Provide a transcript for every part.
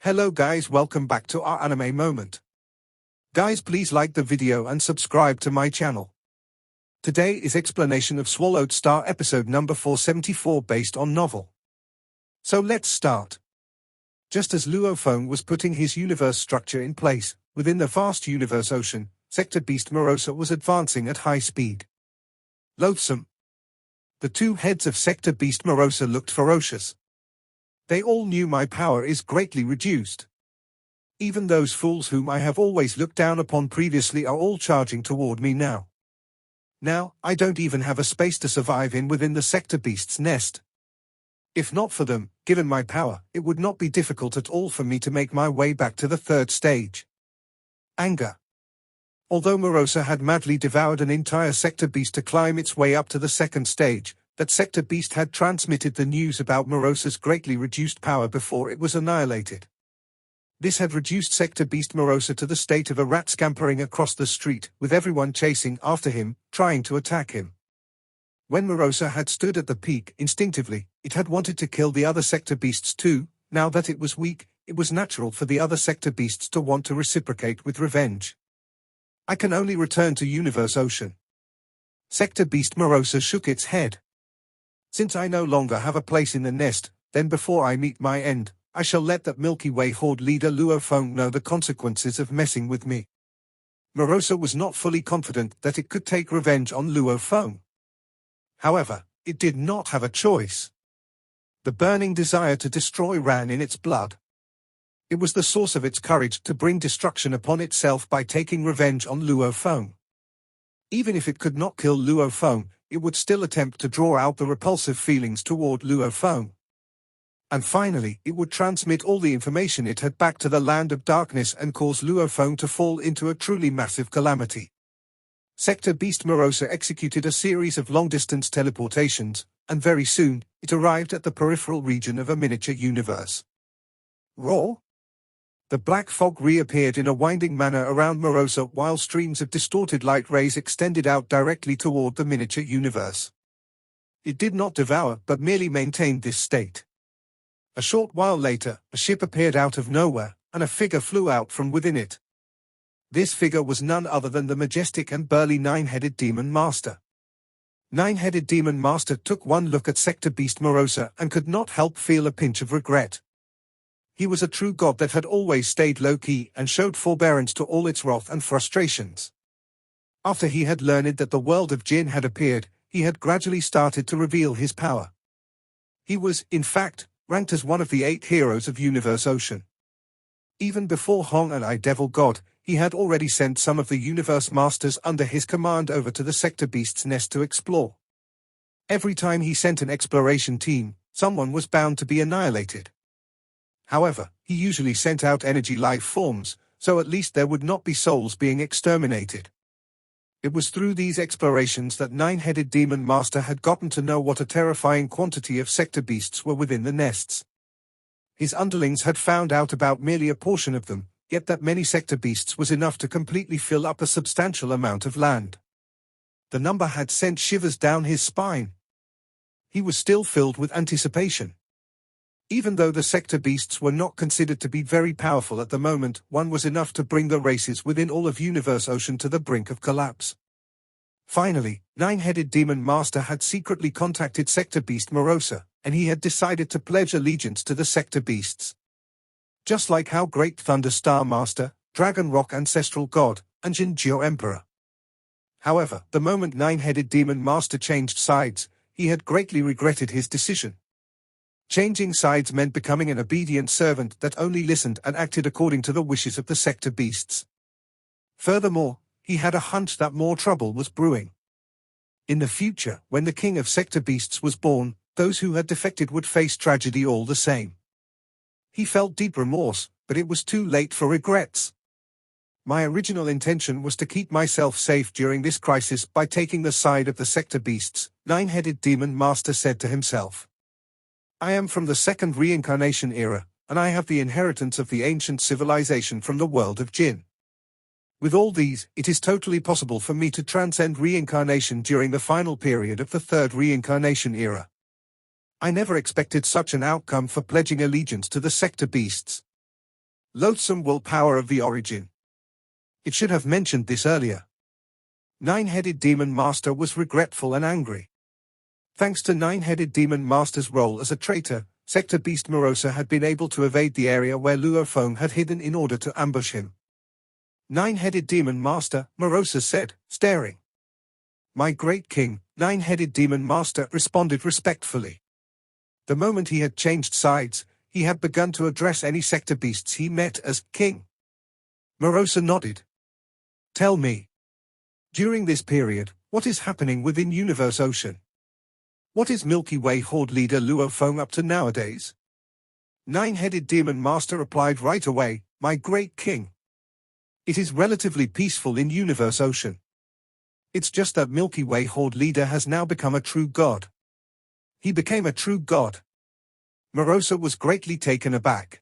Hello guys, welcome back to our anime moment. Guys, please like the video and subscribe to my channel. Today is explanation of Swallowed Star episode number 474 based on novel. So let's start. Just as Luo Feng was putting his universe structure in place, within the vast universe ocean, Sector Beast Morosa was advancing at high speed. Loathsome. The two heads of Sector Beast Morosa looked ferocious. They all knew my power is greatly reduced. Even those fools whom I have always looked down upon previously are all charging toward me now. Now, I don't even have a space to survive in within the Sector Beast's nest. If not for them, given my power, it would not be difficult at all for me to make my way back to the third stage. Anger. Although Morosa had madly devoured an entire Sector Beast to climb its way up to the second stage, that Sector Beast had transmitted the news about Morosa's greatly reduced power before it was annihilated. This had reduced Sector Beast Morosa to the state of a rat scampering across the street, with everyone chasing after him, trying to attack him. When Morosa had stood at the peak, instinctively, it had wanted to kill the other Sector Beasts too. Now that it was weak, it was natural for the other Sector Beasts to want to reciprocate with revenge. I can only return to Universe Ocean. Sector Beast Morosa shook its head. Since I no longer have a place in the nest, then before I meet my end, I shall let that Milky Way Horde leader Luo Feng know the consequences of messing with me. Morosa was not fully confident that it could take revenge on Luo Feng. However, it did not have a choice. The burning desire to destroy ran in its blood. It was the source of its courage to bring destruction upon itself by taking revenge on Luo Feng. Even if it could not kill Luo Feng, it would still attempt to draw out the repulsive feelings toward Luo Feng. And finally, it would transmit all the information it had back to the land of darkness and cause Luo Feng to fall into a truly massive calamity. Sector Beast Morosa executed a series of long-distance teleportations, and very soon, it arrived at the peripheral region of a miniature universe. Roar! The black fog reappeared in a winding manner around Morosa while streams of distorted light rays extended out directly toward the miniature universe. It did not devour but merely maintained this state. A short while later, a ship appeared out of nowhere, and a figure flew out from within it. This figure was none other than the majestic and burly nine-headed Demon Master. Nine-headed Demon Master took one look at Sector Beast Morosa and could not help feel a pinch of regret. He was a true god that had always stayed low-key and showed forbearance to all its wrath and frustrations. After he had learned that the world of Jin had appeared, he had gradually started to reveal his power. He was, in fact, ranked as one of the 8 heroes of Universe Ocean. Even before Hong and I Devil God, he had already sent some of the Universe Masters under his command over to the Sector Beast's nest to explore. Every time he sent an exploration team, someone was bound to be annihilated. However, he usually sent out energy life forms, so at least there would not be souls being exterminated. It was through these explorations that Nine-Headed Demon Master had gotten to know what a terrifying quantity of Sector Beasts were within the nests. His underlings had found out about merely a portion of them, yet that many Sector Beasts was enough to completely fill up a substantial amount of land. The number had sent shivers down his spine. He was still filled with anticipation. Even though the Sector Beasts were not considered to be very powerful at the moment, one was enough to bring the races within all of Universe Ocean to the brink of collapse. Finally, Nine-Headed Demon Master had secretly contacted Sector Beast Morosa, and he had decided to pledge allegiance to the Sector Beasts. Just like how Great Thunder Star Master, Dragon Rock Ancestral God, and Jinjiu Emperor. However, the moment Nine-Headed Demon Master changed sides, he had greatly regretted his decision. Changing sides meant becoming an obedient servant that only listened and acted according to the wishes of the Sector Beasts. Furthermore, he had a hunch that more trouble was brewing. In the future, when the King of Sector Beasts was born, those who had defected would face tragedy all the same. He felt deep remorse, but it was too late for regrets. My original intention was to keep myself safe during this crisis by taking the side of the Sector Beasts, Nine-Headed Demon Master said to himself. I am from the second reincarnation era, and I have the inheritance of the ancient civilization from the world of Jin. With all these, it is totally possible for me to transcend reincarnation during the final period of the third reincarnation era. I never expected such an outcome for pledging allegiance to the Sector Beasts. Loathsome willpower of the origin. It should have mentioned this earlier. Nine-headed Demon Master was regretful and angry. Thanks to Nine-headed Demon Master's role as a traitor, Sector Beast Morosa had been able to evade the area where Luo Feng had hidden in order to ambush him. Nine-headed Demon Master, Morosa said, staring. My great king, Nine-headed Demon Master responded respectfully. The moment he had changed sides, he had begun to address any sector beasts he met as king. Morosa nodded. Tell me. During this period, what is happening within Universe Ocean? What is Milky Way Horde leader Luo Feng up to nowadays? Nine-headed Demon Master replied right away, my great king. It is relatively peaceful in Universe Ocean. It's just that Milky Way Horde leader has now become a true god. He became a true god. Morosa was greatly taken aback.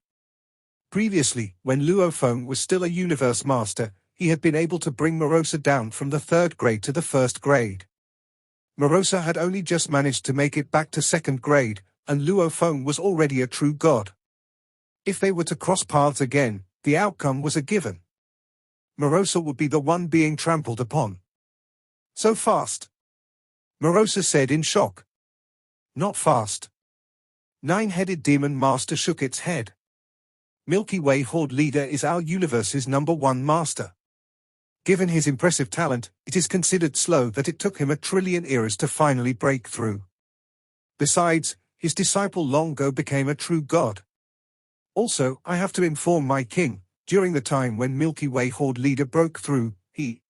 Previously, when Luo Feng was still a Universe Master, he had been able to bring Morosa down from the 3rd grade to the 1st grade. Morosa had only just managed to make it back to 2nd grade, and Luo Feng was already a true god. If they were to cross paths again, the outcome was a given. Morosa would be the one being trampled upon. So fast? Morosa said in shock. Not fast. Nine-headed Demon Master shook its head. Milky Way Horde leader is our universe's #1 master. Given his impressive talent, it is considered slow that it took him 1 trillion eras to finally break through. Besides, his disciple long ago became a true god. Also, I have to inform my king, during the time when Milky Way Horde leader broke through, he...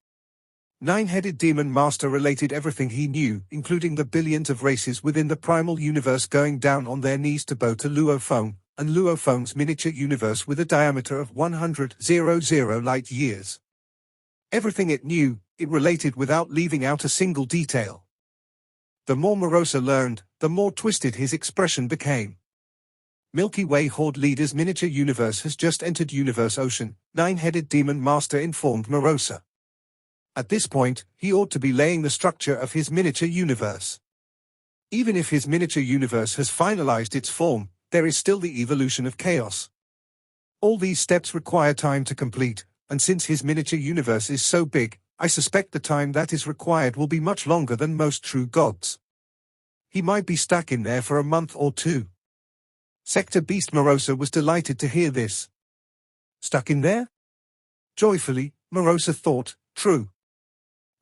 Nine-headed Demon Master related everything he knew, including the billions of races within the Primal universe going down on their knees to bow to Luo Feng, and Luo Feng's miniature universe with a diameter of 100,000 light years. Everything it knew, it related without leaving out a single detail. The more Morosa learned, the more twisted his expression became. Milky Way Horde leader's miniature universe has just entered Universe Ocean, Nine-headed Demon Master informed Morosa. At this point, he ought to be laying the structure of his miniature universe. Even if his miniature universe has finalized its form, there is still the evolution of chaos. All these steps require time to complete, and since his miniature universe is so big, I suspect the time that is required will be much longer than most true gods. He might be stuck in there for a month or 2. Sector Beast Morosa was delighted to hear this. Stuck in there? Joyfully, Morosa thought, true.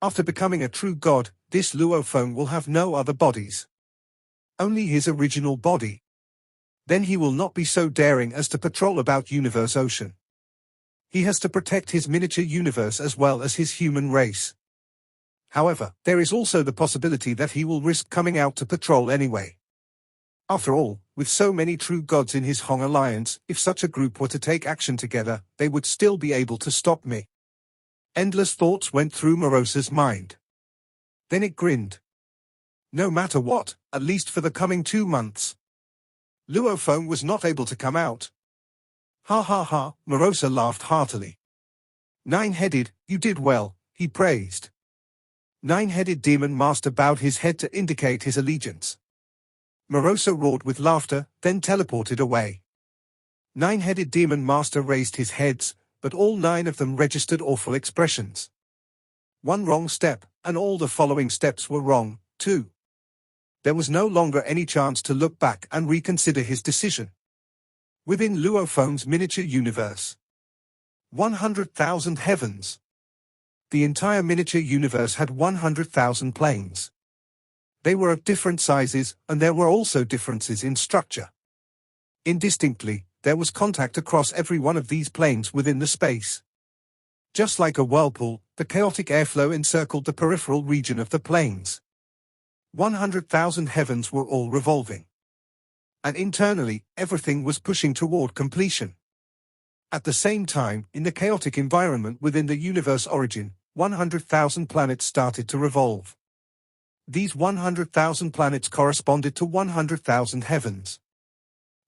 After becoming a true god, this Luo Feng will have no other bodies. Only his original body. Then he will not be so daring as to patrol about Universe Ocean. He has to protect his miniature universe as well as his human race. However, there is also the possibility that he will risk coming out to patrol anyway. After all, with so many true gods in his Hong alliance, if such a group were to take action together, they would still be able to stop me. Endless thoughts went through Morosa's mind. Then it grinned. No matter what, at least for the coming 2 months. Luo Feng was not able to come out. Ha ha ha, Morosa laughed heartily. Nine-headed, you did well, he praised. Nine-headed Demon Master bowed his head to indicate his allegiance. Morosa roared with laughter, then teleported away. Nine-headed Demon Master raised his heads, but all 9 of them registered awful expressions. One wrong step, and all the following steps were wrong, too. There was no longer any chance to look back and reconsider his decision. Within Luo Feng's miniature universe. 100,000 heavens. The entire miniature universe had 100,000 planes. They were of different sizes, and there were also differences in structure. Indistinctly, there was contact across every one of these planes within the space. Just like a whirlpool, the chaotic airflow encircled the peripheral region of the planes. 100,000 heavens were all revolving. And internally, everything was pushing toward completion. At the same time, in the chaotic environment within the universe origin, 100,000 planets started to revolve. These 100,000 planets corresponded to 100,000 heavens.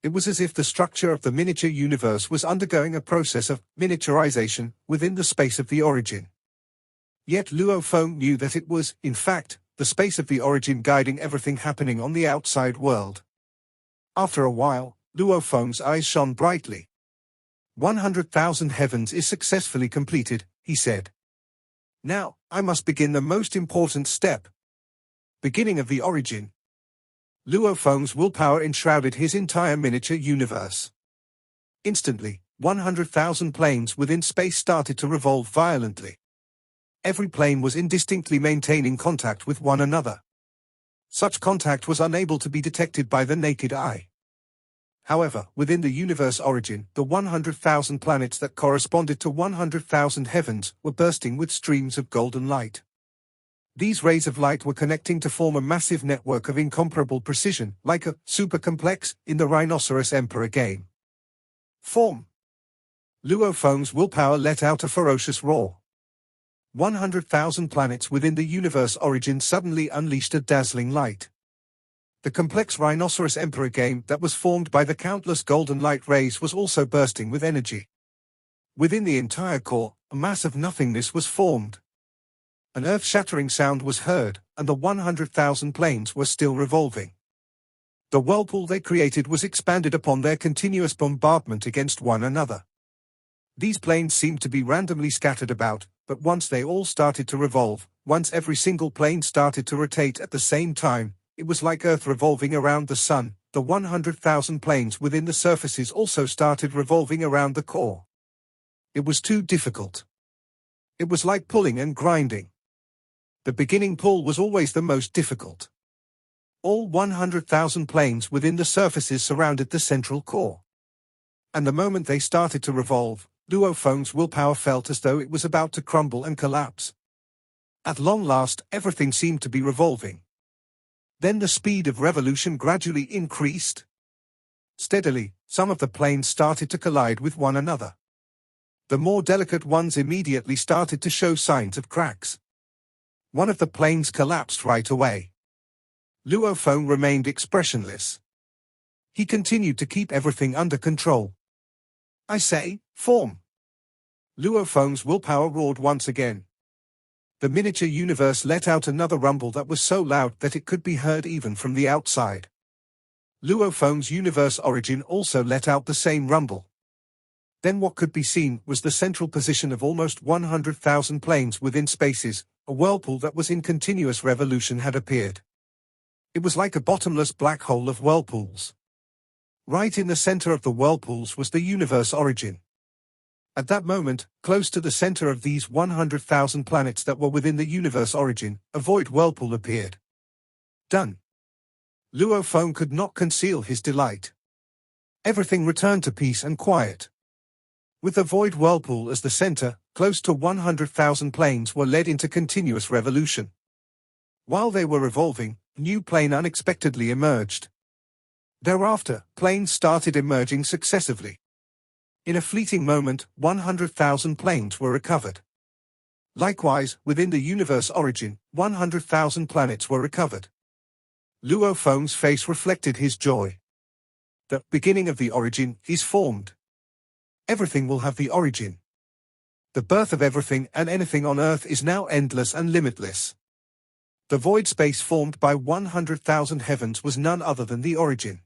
It was as if the structure of the miniature universe was undergoing a process of miniaturization within the space of the origin. Yet Luo Feng knew that it was, in fact, the space of the origin guiding everything happening on the outside world. After a while, Luo Feng's eyes shone brightly. 100,000 heavens is successfully completed, he said. Now, I must begin the most important step. Beginning of the origin. Luo Feng's willpower enshrouded his entire miniature universe. Instantly, 100,000 planes within space started to revolve violently. Every plane was indistinctly maintaining contact with one another. Such contact was unable to be detected by the naked eye. However, within the universe origin, the 100,000 planets that corresponded to 100,000 heavens were bursting with streams of golden light. These rays of light were connecting to form a massive network of incomparable precision, like a super-complex in the Rhinoceros Emperor game. Form. Luo Feng's willpower let out a ferocious roar. 100,000 planets within the universe origin suddenly unleashed a dazzling light. The complex Rhinoceros Emperor game that was formed by the countless golden light rays was also bursting with energy. Within the entire core, a mass of nothingness was formed. An earth-shattering sound was heard, and the 100,000 planes were still revolving. The whirlpool they created was expanded upon their continuous bombardment against one another. These planes seemed to be randomly scattered about, but once they all started to revolve, once every single plane started to rotate at the same time, it was like Earth revolving around the Sun. The 100,000 planes within the surfaces also started revolving around the core. It was too difficult. It was like pulling and grinding. The beginning pull was always the most difficult. All 100,000 planes within the surfaces surrounded the central core. And the moment they started to revolve, Luo Feng's willpower felt as though it was about to crumble and collapse. At long last, everything seemed to be revolving. Then the speed of revolution gradually increased. Steadily, some of the planes started to collide with one another. The more delicate ones immediately started to show signs of cracks. One of the planes collapsed right away. Luo Feng remained expressionless. He continued to keep everything under control. I say, form. Luo Feng's willpower roared once again. The miniature universe let out another rumble that was so loud that it could be heard even from the outside. Luo Feng's universe origin also let out the same rumble. Then what could be seen was the central position of almost 100,000 planes within spaces. A whirlpool that was in continuous revolution had appeared. It was like a bottomless black hole of whirlpools. Right in the center of the whirlpools was the universe origin. At that moment, close to the center of these 100,000 planets that were within the universe origin, a void whirlpool appeared. Done. Luo Feng could not conceal his delight. Everything returned to peace and quiet. With the void whirlpool as the center, close to 100,000 planes were led into continuous revolution. While they were revolving, a new plane unexpectedly emerged. Thereafter, planes started emerging successively. In a fleeting moment, 100,000 planes were recovered. Likewise, within the universe origin, 100,000 planets were recovered. Luo Feng's face reflected his joy. The beginning of the origin is formed. Everything will have the origin. The birth of everything and anything on Earth is now endless and limitless. The void space formed by 100,000 heavens was none other than the origin.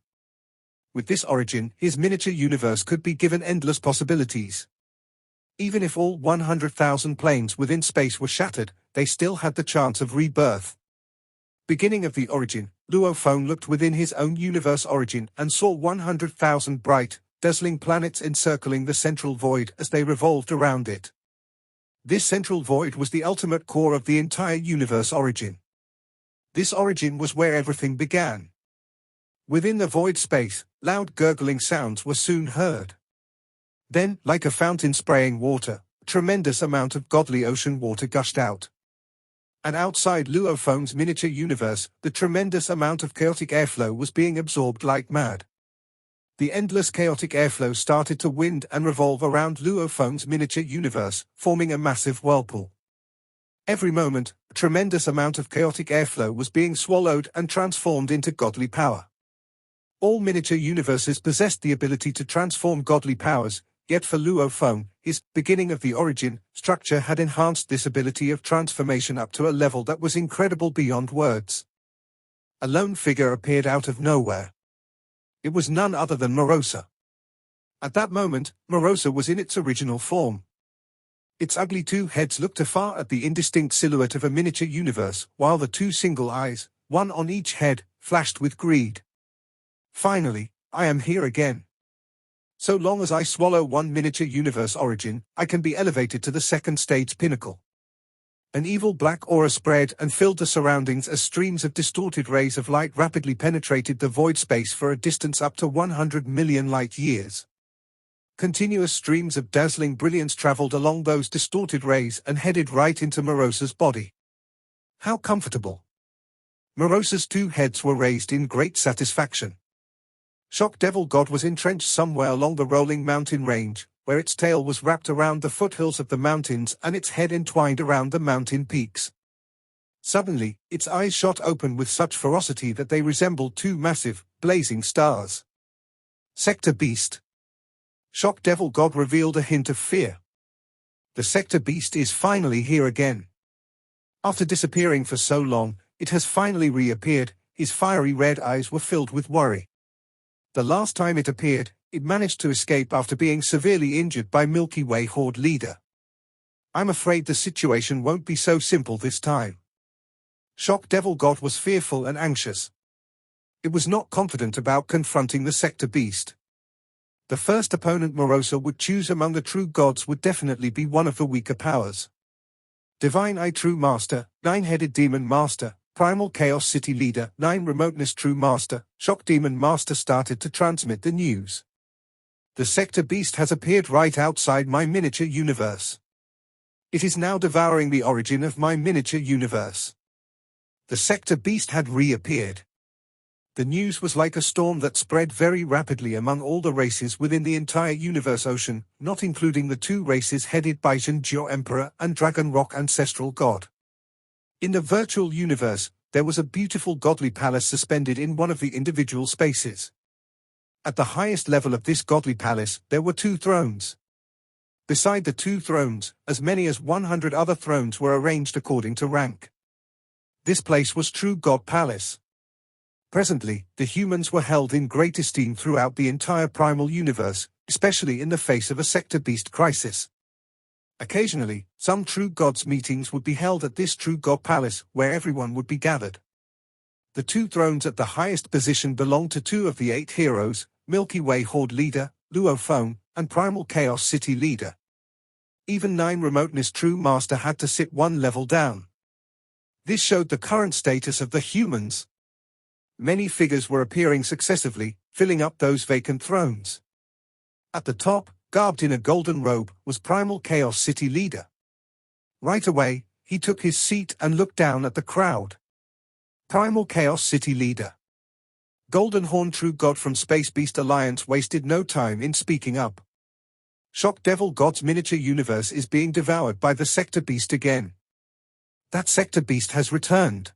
With this origin, his miniature universe could be given endless possibilities. Even if all 100,000 planes within space were shattered, they still had the chance of rebirth. Beginning of the origin, Luo Feng looked within his own universe origin and saw 100,000 bright, dazzling planets encircling the central void as they revolved around it. This central void was the ultimate core of the entire universe origin. This origin was where everything began. Within the void space, loud gurgling sounds were soon heard. Then, like a fountain spraying water, a tremendous amount of godly ocean water gushed out. And outside Luo Feng's miniature universe, the tremendous amount of chaotic airflow was being absorbed like mad. The endless chaotic airflow started to wind and revolve around Luo Feng's miniature universe, forming a massive whirlpool. Every moment, a tremendous amount of chaotic airflow was being swallowed and transformed into godly power. All miniature universes possessed the ability to transform godly powers, yet for Luo Feng, his beginning of the origin structure had enhanced this ability of transformation up to a level that was incredible beyond words. A lone figure appeared out of nowhere. It was none other than Morosa. At that moment, Morosa was in its original form. Its ugly two heads looked afar at the indistinct silhouette of a miniature universe, while the two single eyes, one on each head, flashed with greed. Finally, I am here again. So long as I swallow one miniature universe origin, I can be elevated to the second stage pinnacle. An evil black aura spread and filled the surroundings as streams of distorted rays of light rapidly penetrated the void space for a distance up to 100 million light-years. Continuous streams of dazzling brilliance traveled along those distorted rays and headed right into Morosa's body. How comfortable! Morosa's two heads were raised in great satisfaction. Shock Devil God was entrenched somewhere along the rolling mountain range, where its tail was wrapped around the foothills of the mountains and its head entwined around the mountain peaks. Suddenly, its eyes shot open with such ferocity that they resembled two massive, blazing stars. Sector Beast. Shock Devil God revealed a hint of fear. The Sector Beast is finally here again. After disappearing for so long, it has finally reappeared. His fiery red eyes were filled with worry. The last time it appeared, it managed to escape after being severely injured by Milky Way Horde leader. I'm afraid the situation won't be so simple this time. Shock Devil God was fearful and anxious. It was not confident about confronting the Sector Beast. The first opponent Morosa would choose among the true gods would definitely be one of the weaker powers. Divine Eye True Master, Nine-Headed Demon Master, Primal Chaos City Leader, Nine Remoteness True Master, Shock Demon Master started to transmit the news. The Sector Beast has appeared right outside my miniature universe. It is now devouring the origin of my miniature universe. The Sector Beast had reappeared. The news was like a storm that spread very rapidly among all the races within the entire universe ocean, not including the two races headed by Zhenjiao Emperor and Dragon Rock Ancestral God. In the virtual universe, there was a beautiful godly palace suspended in one of the individual spaces. At the highest level of this godly palace, there were two thrones. Beside the two thrones, as many as 100 other thrones were arranged according to rank. This place was True God Palace. Presently, the humans were held in great esteem throughout the entire Primal universe, especially in the face of a Sector Beast crisis. Occasionally, some True Gods meetings would be held at this True God Palace, where everyone would be gathered. The two thrones at the highest position belonged to two of the 8 heroes, Milky Way Horde Leader, Luo Feng, and Primal Chaos City Leader. Even 9 Remoteness True Master had to sit one level down. This showed the current status of the humans. Many figures were appearing successively, filling up those vacant thrones. At the top, garbed in a golden robe, was Primal Chaos City Leader. Right away, he took his seat and looked down at the crowd. Primal Chaos City Leader. Golden Horn True God from Space Beast Alliance wasted no time in speaking up. Shock Devil God's miniature universe is being devoured by the Sector Beast again. That Sector Beast has returned.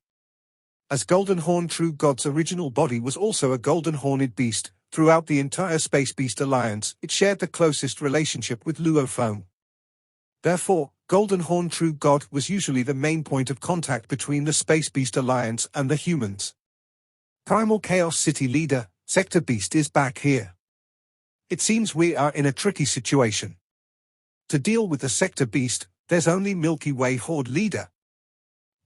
As Golden Horn True God's original body was also a golden horned beast, throughout the entire Space Beast Alliance, it shared the closest relationship with Luo Feng. Therefore, Golden Horn True God was usually the main point of contact between the Space Beast Alliance and the humans. Primal Chaos City Leader, Sector Beast is back here. It seems we are in a tricky situation. To deal with the Sector Beast, there's only Milky Way Horde Leader.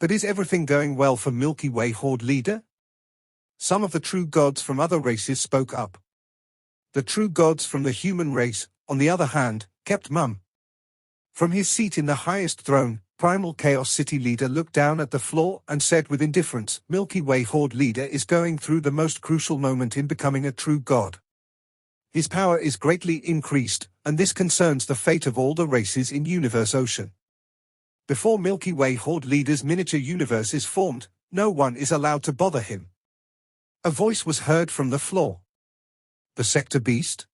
But is everything going well for Milky Way Horde Leader? Some of the true gods from other races spoke up. The true gods from the human race, on the other hand, kept mum. From his seat in the highest throne, Primal Chaos City Leader looked down at the floor and said with indifference, Milky Way Horde Leader is going through the most crucial moment in becoming a true god. His power is greatly increased, and this concerns the fate of all the races in Universe Ocean. Before Milky Way Horde Leader's miniature universe is formed, no one is allowed to bother him. A voice was heard from the floor. The Sector Beast?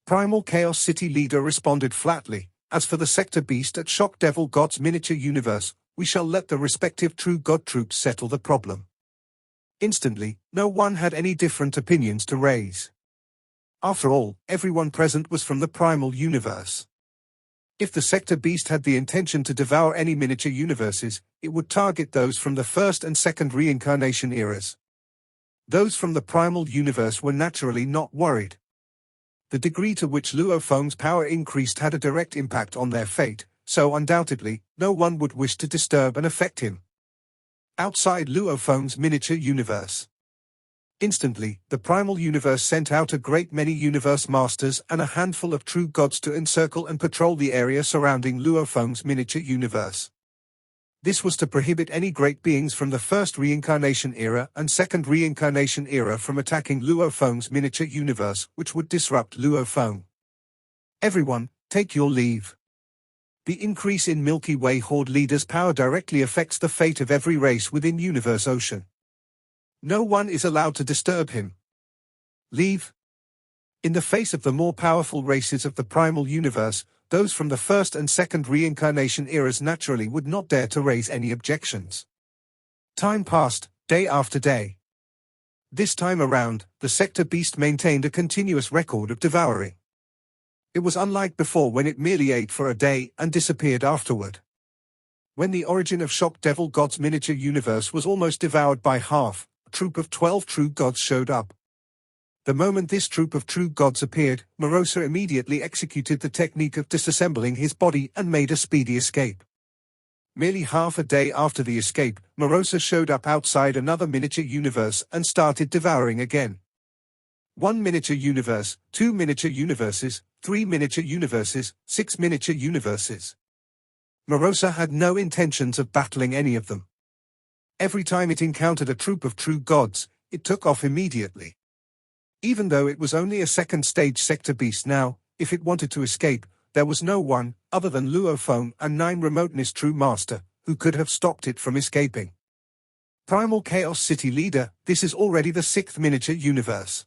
Primal Chaos City Leader responded flatly, as for the Sector Beast at Shock Devil God's miniature universe, we shall let the respective True God troops settle the problem. Instantly, no one had any different opinions to raise. After all, everyone present was from the Primal universe. If the Sector Beast had the intention to devour any miniature universes, it would target those from the first and second reincarnation eras. Those from the Primal universe were naturally not worried. The degree to which Luo Feng's power increased had a direct impact on their fate, so undoubtedly, no one would wish to disturb and affect him. Outside Luo Feng's miniature universe. Instantly, the Primal universe sent out a great many universe masters and a handful of true gods to encircle and patrol the area surrounding Luo Feng's miniature universe. This was to prohibit any great beings from the first reincarnation era and second reincarnation era from attacking Luo Feng's miniature universe, which would disrupt Luo Feng. Everyone, take your leave. The increase in Milky Way Horde leaders' power directly affects the fate of every race within Universe Ocean. No one is allowed to disturb him. Leave. In the face of the more powerful races of the Primal universe, those from the first and second reincarnation eras naturally would not dare to raise any objections. Time passed, day after day. This time around, the Sector Beast maintained a continuous record of devouring. It was unlike before when it merely ate for a day and disappeared afterward. When the origin of Shock Devil God's miniature universe was almost devoured by half, a troop of 12 true gods showed up. The moment this troop of true gods appeared, Morosa immediately executed the technique of disassembling his body and made a speedy escape. Merely half a day after the escape, Morosa showed up outside another miniature universe and started devouring again. 1 miniature universe, 2 miniature universes, 3 miniature universes, 6 miniature universes. Morosa had no intentions of battling any of them. Every time it encountered a troop of true gods, it took off immediately. Even though it was only a second-stage sector beast now, if it wanted to escape, there was no one, other than Luo Feng and 9 remoteness true master, who could have stopped it from escaping. Primal Chaos City Leader, this is already the 6th miniature universe.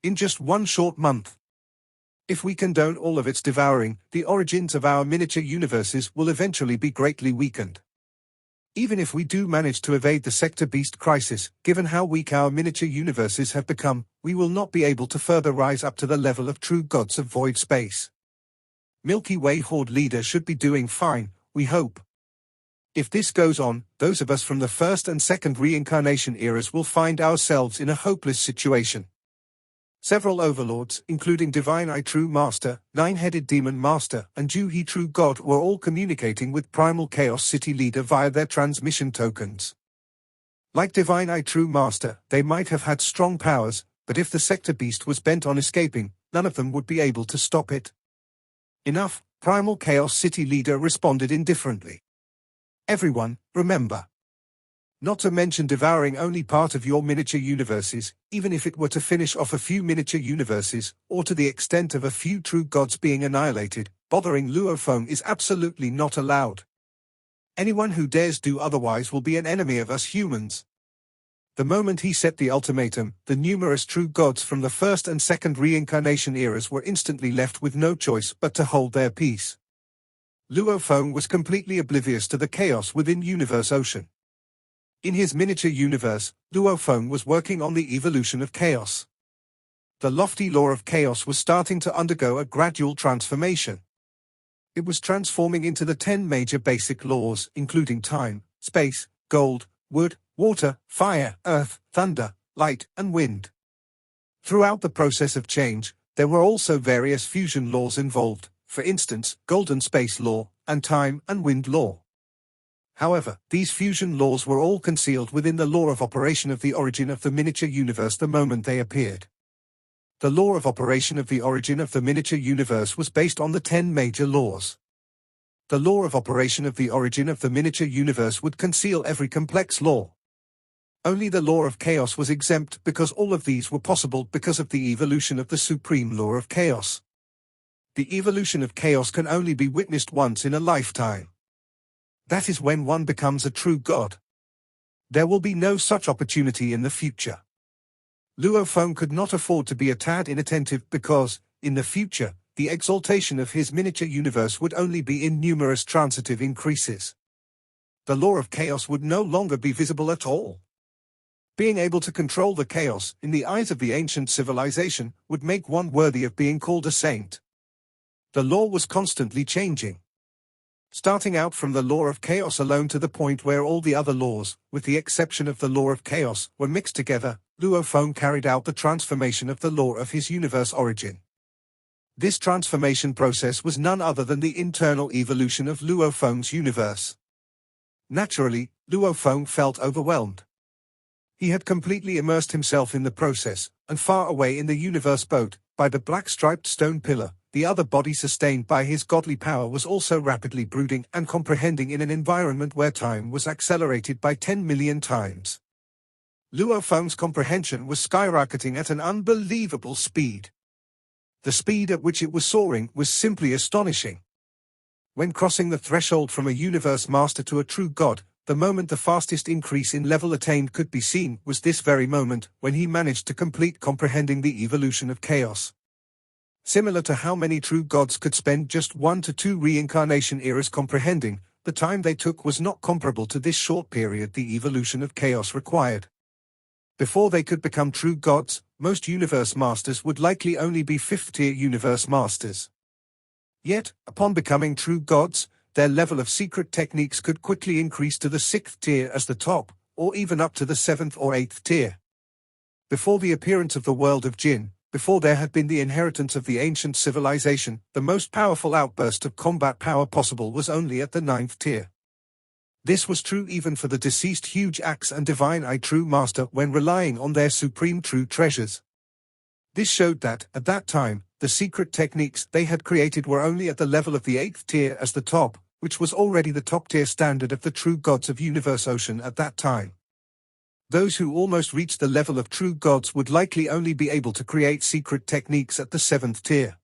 In just one short month. If we condone all of its devouring, the origins of our miniature universes will eventually be greatly weakened. Even if we do manage to evade the Sector Beast crisis, given how weak our miniature universes have become, we will not be able to further rise up to the level of true gods of void space. Milky Way Horde Leader should be doing fine, we hope. If this goes on, those of us from the first and second reincarnation eras will find ourselves in a hopeless situation. Several overlords, including Divine Eye True Master, 9-headed Demon Master, and Juhi True God were all communicating with Primal Chaos City Leader via their transmission tokens. Like Divine Eye True Master, they might have had strong powers, but if the Sector Beast was bent on escaping, none of them would be able to stop it. Enough, Primal Chaos City Leader responded indifferently. Everyone, remember. Not to mention devouring only part of your miniature universes, even if it were to finish off a few miniature universes, or to the extent of a few true gods being annihilated, bothering Luo Feng is absolutely not allowed. Anyone who dares do otherwise will be an enemy of us humans. The moment he set the ultimatum, the numerous true gods from the first and second reincarnation eras were instantly left with no choice but to hold their peace. Luo Feng was completely oblivious to the chaos within Universe Ocean. In his miniature universe, Luo Feng was working on the evolution of chaos. The lofty law of chaos was starting to undergo a gradual transformation. It was transforming into the 10 major basic laws, including time, space, gold, wood, water, fire, earth, thunder, light, and wind. Throughout the process of change, there were also various fusion laws involved, for instance, golden space law, and time and wind law. However, these fusion laws were all concealed within the law of operation of the origin of the miniature universe the moment they appeared. The law of operation of the origin of the miniature universe was based on the 10 major laws. The law of operation of the origin of the miniature universe would conceal every complex law. Only the law of chaos was exempt because all of these were possible because of the evolution of the supreme law of chaos. The evolution of chaos can only be witnessed once in a lifetime. That is when one becomes a true god. There will be no such opportunity in the future. Luo Feng could not afford to be a tad inattentive because, in the future, the exaltation of his miniature universe would only be in numerous transitive increases. The law of chaos would no longer be visible at all. Being able to control the chaos, in the eyes of the ancient civilization, would make one worthy of being called a saint. The law was constantly changing. Starting out from the law of chaos alone to the point where all the other laws, with the exception of the law of chaos, were mixed together, Luo Feng carried out the transformation of the law of his universe origin. This transformation process was none other than the internal evolution of Luo Feng's universe. Naturally, Luo Feng felt overwhelmed. He had completely immersed himself in the process, and far away in the universe boat, by the black striped stone pillar, the other body sustained by his godly power was also rapidly brooding and comprehending in an environment where time was accelerated by 10 million times. Luo Feng's comprehension was skyrocketing at an unbelievable speed. The speed at which it was soaring was simply astonishing. When crossing the threshold from a universe master to a true god, the moment the fastest increase in level attained could be seen was this very moment when he managed to complete comprehending the evolution of chaos. Similar to how many true gods could spend just 1 to 2 reincarnation eras comprehending, the time they took was not comparable to this short period the evolution of chaos required. Before they could become true gods, most universe masters would likely only be 5th-tier universe masters. Yet, upon becoming true gods, their level of secret techniques could quickly increase to the 6th tier as the top, or even up to the 7th or 8th tier. Before the appearance of the world of Jinn, before there had been the inheritance of the ancient civilization, the most powerful outburst of combat power possible was only at the 9th tier. This was true even for the deceased Huge Axe and Divine Eye True Master when relying on their supreme true treasures. This showed that, at that time, the secret techniques they had created were only at the level of the 8th tier as the top, which was already the top-tier standard of the true gods of Universe Ocean at that time. Those who almost reached the level of true gods would likely only be able to create secret techniques at the 7th tier.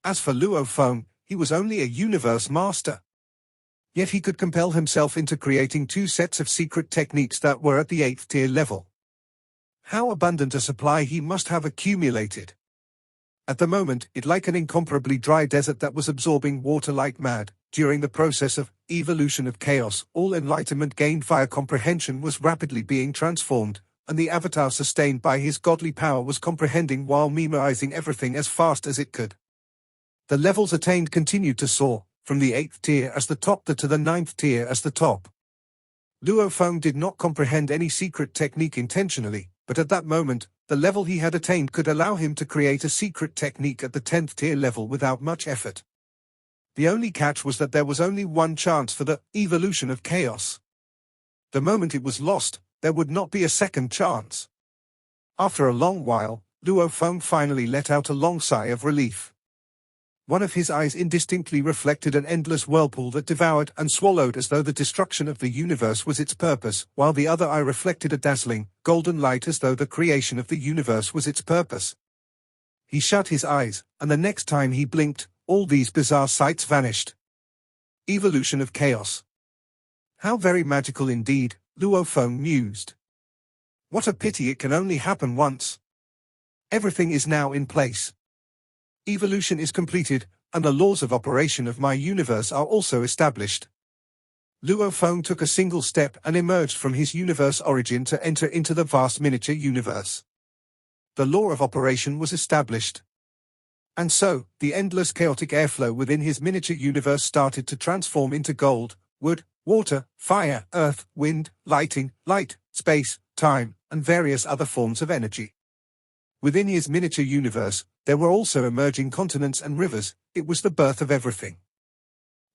As for Luo Feng, he was only a universe master. Yet he could compel himself into creating 2 sets of secret techniques that were at the 8th tier level. How abundant a supply he must have accumulated. At the moment, it like an incomparably dry desert that was absorbing water like mad. During the process of evolution of chaos, all enlightenment gained via comprehension was rapidly being transformed, and the avatar sustained by his godly power was comprehending while memorizing everything as fast as it could. The levels attained continued to soar, from the 8th tier as the top to the 9th tier as the top. Luo Feng did not comprehend any secret technique intentionally, but at that moment, the level he had attained could allow him to create a secret technique at the 10th tier level without much effort. The only catch was that there was only one chance for the evolution of chaos. The moment it was lost, there would not be a second chance. After a long while, Luo Feng finally let out a long sigh of relief. One of his eyes indistinctly reflected an endless whirlpool that devoured and swallowed as though the destruction of the universe was its purpose, while the other eye reflected a dazzling, golden light as though the creation of the universe was its purpose. He shut his eyes, and the next time he blinked, all these bizarre sights vanished. Evolution of chaos. How very magical indeed, Luo Feng mused. What a pity it can only happen once. Everything is now in place. Evolution is completed, and the laws of operation of my universe are also established. Luo Feng took a single step and emerged from his universe origin to enter into the vast miniature universe. The law of operation was established. And so, the endless chaotic airflow within his miniature universe started to transform into gold, wood, water, fire, earth, wind, lighting, light, space, time, and various other forms of energy. Within his miniature universe, there were also emerging continents and rivers. It was the birth of everything.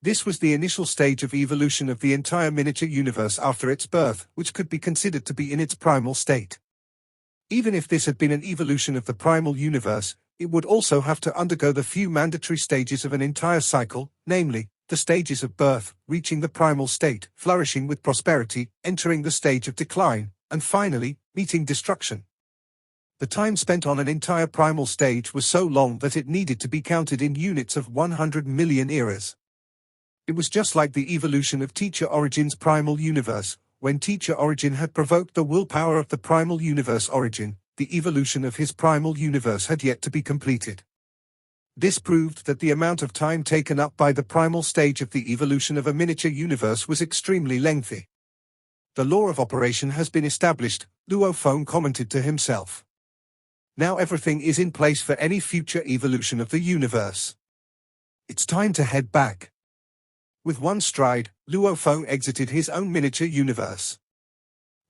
This was the initial stage of evolution of the entire miniature universe after its birth, which could be considered to be in its primal state. Even if this had been an evolution of the primal universe, it would also have to undergo the few mandatory stages of an entire cycle, namely, the stages of birth, reaching the primal state, flourishing with prosperity, entering the stage of decline, and finally, meeting destruction. The time spent on an entire primal stage was so long that it needed to be counted in units of 100 million eras. It was just like the evolution of Teacher Origin's primal universe. When Teacher Origin had provoked the willpower of the primal universe Origin, the evolution of his primal universe had yet to be completed. This proved that the amount of time taken up by the primal stage of the evolution of a miniature universe was extremely lengthy. The law of operation has been established, Luo Feng commented to himself. Now everything is in place for any future evolution of the universe. It's time to head back. With one stride, Luo Feng exited his own miniature universe.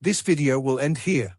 This video will end here.